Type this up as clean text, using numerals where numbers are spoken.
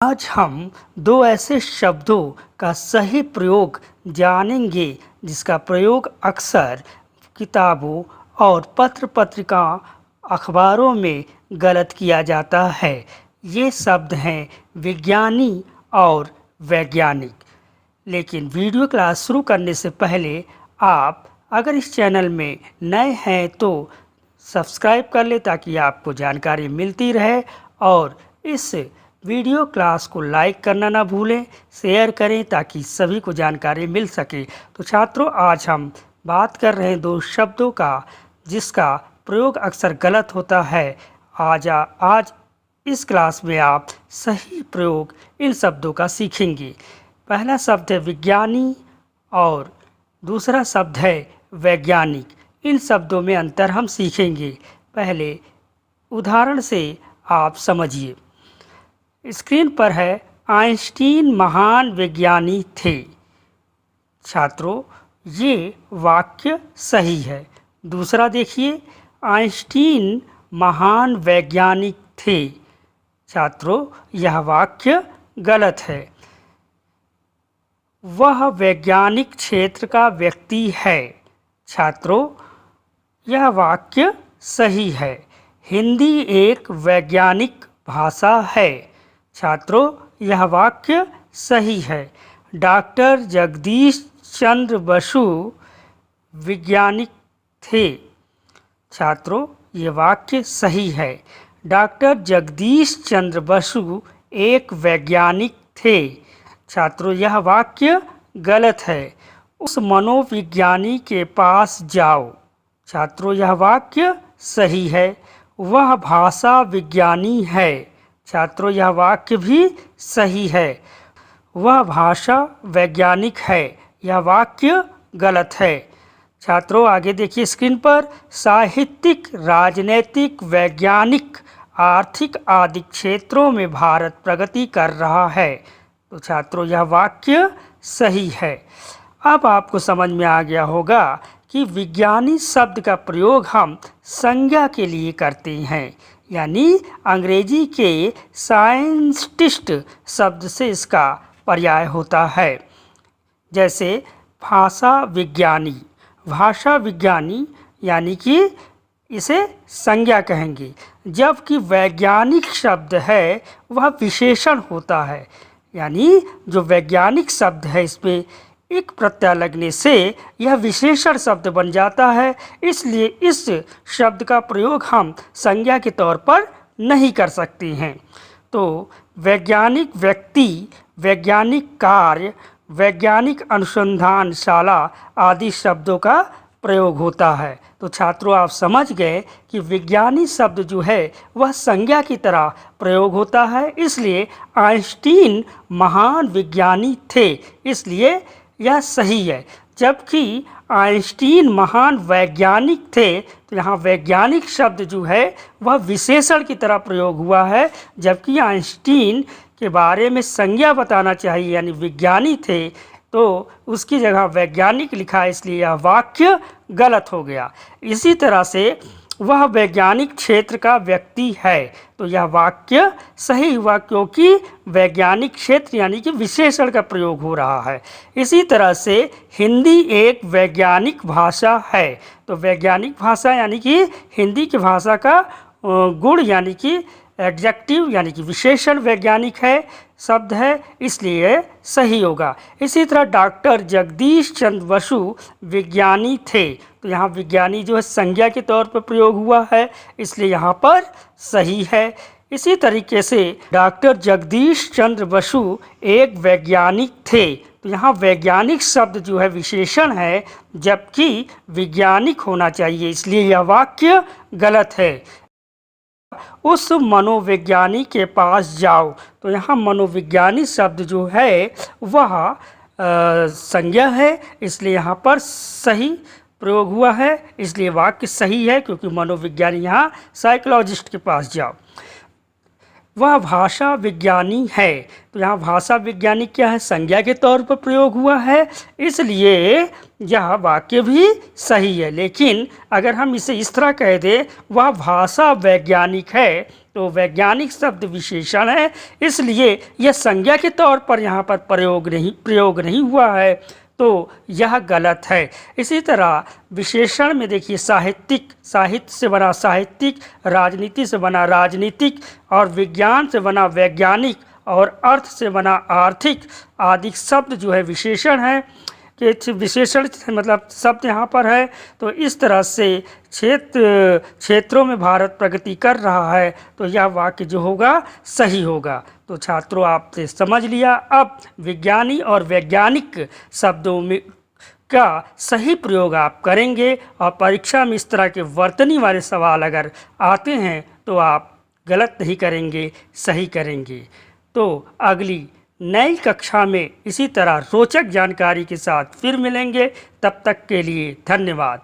आज हम दो ऐसे शब्दों का सही प्रयोग जानेंगे जिसका प्रयोग अक्सर किताबों और पत्र पत्रिका अखबारों में गलत किया जाता है। ये शब्द हैं विज्ञानी और वैज्ञानिक। लेकिन वीडियो क्लास शुरू करने से पहले आप अगर इस चैनल में नए हैं तो सब्सक्राइब कर लें ताकि आपको जानकारी मिलती रहे, और इस वीडियो क्लास को लाइक करना ना भूलें, शेयर करें ताकि सभी को जानकारी मिल सके। तो छात्रों, आज हम बात कर रहे हैं दो शब्दों का जिसका प्रयोग अक्सर गलत होता है। आज इस क्लास में आप सही प्रयोग इन शब्दों का सीखेंगे। पहला शब्द है विज्ञानी और दूसरा शब्द है वैज्ञानिक। इन शब्दों में अंतर हम सीखेंगे। पहले उदाहरण से आप समझिए। स्क्रीन पर है आइंस्टीन महान विज्ञानी थे। छात्रों, ये वाक्य सही है। दूसरा देखिए, आइंस्टीन महान वैज्ञानिक थे। छात्रों, यह वाक्य गलत है। वह वैज्ञानिक क्षेत्र का व्यक्ति है। छात्रों, यह वाक्य सही है। हिंदी एक वैज्ञानिक भाषा है। छात्रों, यह वाक्य सही है। डॉक्टर जगदीश चंद्र बसु वैज्ञानिक थे। छात्रों, यह वाक्य सही है। डॉक्टर जगदीश चंद्र बसु एक वैज्ञानिक थे। छात्रों, यह वाक्य गलत है। उस मनोविज्ञानी के पास जाओ। छात्रों, यह वाक्य सही है। वह भाषा विज्ञानी है। छात्रों, यह वाक्य भी सही है। वह भाषा वैज्ञानिक है। यह वाक्य गलत है। छात्रों, आगे देखिए स्क्रीन पर, साहित्यिक, राजनीतिक, वैज्ञानिक, आर्थिक आदि क्षेत्रों में भारत प्रगति कर रहा है। तो छात्रों, यह वाक्य सही है। अब आपको समझ में आ गया होगा कि विज्ञानी शब्द का प्रयोग हम संज्ञा के लिए करते हैं, यानी अंग्रेजी के साइंटिस्ट शब्द से इसका पर्याय होता है। जैसे भाषा विज्ञानी, भाषा विज्ञानी यानी कि इसे संज्ञा कहेंगे, जबकि वैज्ञानिक शब्द है वह विशेषण होता है। यानी जो वैज्ञानिक शब्द है इसमें एक प्रत्यय लगने से यह विशेषण शब्द बन जाता है, इसलिए इस शब्द का प्रयोग हम संज्ञा के तौर पर नहीं कर सकते हैं। तो वैज्ञानिक व्यक्ति, वैज्ञानिक कार्य, वैज्ञानिक अनुसंधानशाला आदि शब्दों का प्रयोग होता है। तो छात्रों, आप समझ गए कि विज्ञानी शब्द जो है वह संज्ञा की तरह प्रयोग होता है, इसलिए आइंस्टीन महान विज्ञानी थे, इसलिए यह सही है। जबकि आइंस्टीन महान वैज्ञानिक थे, तो यहाँ वैज्ञानिक शब्द जो है वह विशेषण की तरह प्रयोग हुआ है, जबकि आइंस्टीन के बारे में संज्ञा बताना चाहिए यानी विज्ञानी थे, तो उसकी जगह वैज्ञानिक लिखा, इसलिए यह वाक्य गलत हो गया। इसी तरह से वह वैज्ञानिक क्षेत्र का व्यक्ति है, तो यह वाक्य सही हुआ क्योंकि वैज्ञानिक क्षेत्र यानी कि विशेषण का प्रयोग हो रहा है। इसी तरह से हिंदी एक वैज्ञानिक भाषा है, तो वैज्ञानिक भाषा यानी कि हिंदी की भाषा का गुण यानी कि एडजेक्टिव यानी कि विशेषण वैज्ञानिक है शब्द है, इसलिए सही होगा। इसी तरह डॉक्टर जगदीश चंद्र बसु विज्ञानी थे, तो यहाँ विज्ञानी जो है संज्ञा के तौर पर प्रयोग हुआ है, इसलिए यहाँ पर सही है। इसी तरीके से डॉक्टर जगदीश चंद्र बसु एक वैज्ञानिक थे, तो यहाँ वैज्ञानिक शब्द जो है विशेषण है, जबकि वैज्ञानिक होना चाहिए, इसलिए यह वाक्य गलत है। उस मनोविज्ञानी के पास जाओ, तो यहाँ मनोविज्ञानी शब्द जो है वह संज्ञा है, इसलिए यहाँ पर सही प्रयोग हुआ है, इसलिए वाक्य सही है क्योंकि मनोविज्ञानी यहाँ साइकोलॉजिस्ट के पास जाओ। वह भाषा विज्ञानी है, तो यहाँ भाषा विज्ञानी क्या है, संज्ञा के तौर पर प्रयोग हुआ है, इसलिए यह वाक्य भी सही है। लेकिन अगर हम इसे इस तरह कह दें वह भाषा वैज्ञानिक है, तो वैज्ञानिक शब्द विशेषण है, इसलिए यह संज्ञा के तौर पर यहाँ पर प्रयोग नहीं हुआ है, तो यह गलत है। इसी तरह विशेषण में देखिए साहित्यिक, साहित्य से बना साहित्यिक, राजनीति से बना राजनीतिक, और विज्ञान से बना वैज्ञानिक, और अर्थ से बना आर्थिक आदि शब्द जो है विशेषण है कि विशेषण मतलब शब्द यहाँ पर है। तो इस तरह से क्षेत्रों में भारत प्रगति कर रहा है, तो यह वाक्य जो होगा सही होगा। तो छात्रों आपने समझ लिया। अब विज्ञानी और वैज्ञानिक शब्दों में का सही प्रयोग आप करेंगे, और परीक्षा में इस तरह के वर्तनी वाले सवाल अगर आते हैं तो आप गलत नहीं करेंगे, सही करेंगे। तो अगली नई कक्षा में इसी तरह रोचक जानकारी के साथ फिर मिलेंगे। तब तक के लिए धन्यवाद।